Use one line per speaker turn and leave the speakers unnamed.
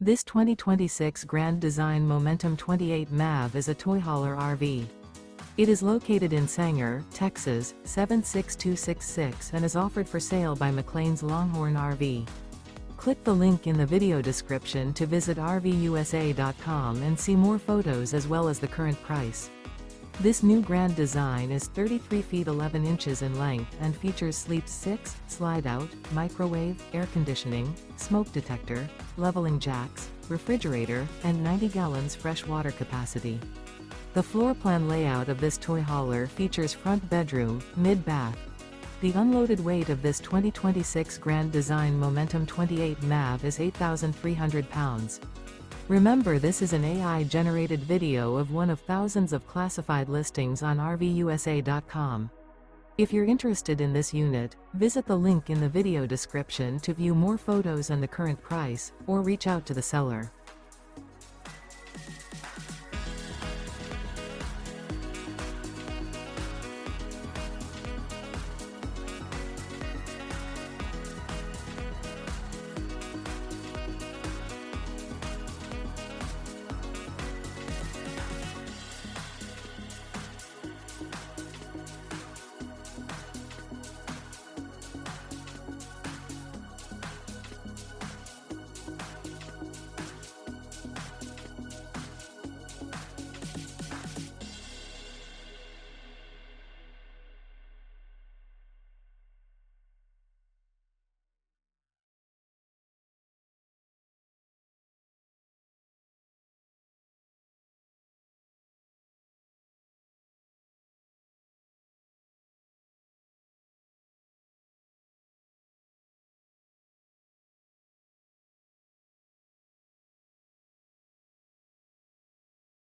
This 2026 Grand Design Momentum 28 MAV is a toy hauler RV. It is located in Sanger, Texas, 76266 and is offered for sale by McClain's Longhorn RV. Click the link in the video description to visit RVUSA.com and see more photos as well as the current price. This new Grand Design is 33 feet 11 inches in length and features Sleep 6, Slideout, microwave, air conditioning, smoke detector, leveling jacks, refrigerator, and 90 gallons fresh water capacity. The floor plan layout of this toy hauler features front bedroom, mid-bath. The unloaded weight of this 2026 Grand Design Momentum 28 MAV is 8,300 pounds. Remember, this is an AI-generated video of one of thousands of classified listings on RVUSA.com. If you're interested in this unit, visit the link in the video description to view more photos and the current price, or reach out to the seller.